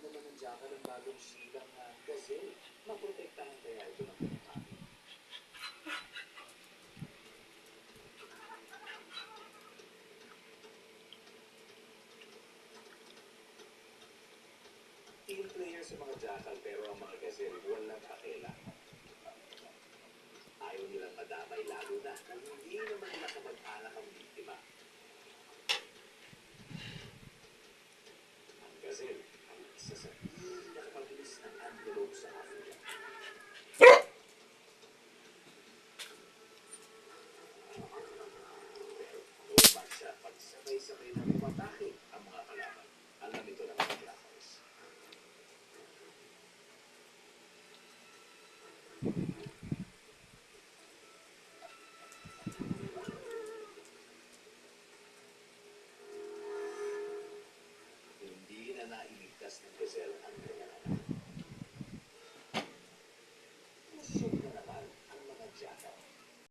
naman ng jackal ng bagong silang na gazelle. Maprotektahan kaya ito ng kanyang. Team player sa mga jackal pero ang mga gazelle walang kakela. Ayaw nilang madamay lalo na kung hindi naman nila kamag-anak ang biktima. Ang gazelle ay isa sa pinakamabilis na antelope sa Africa. Pero normal siya pagsabay-sabay na umatake.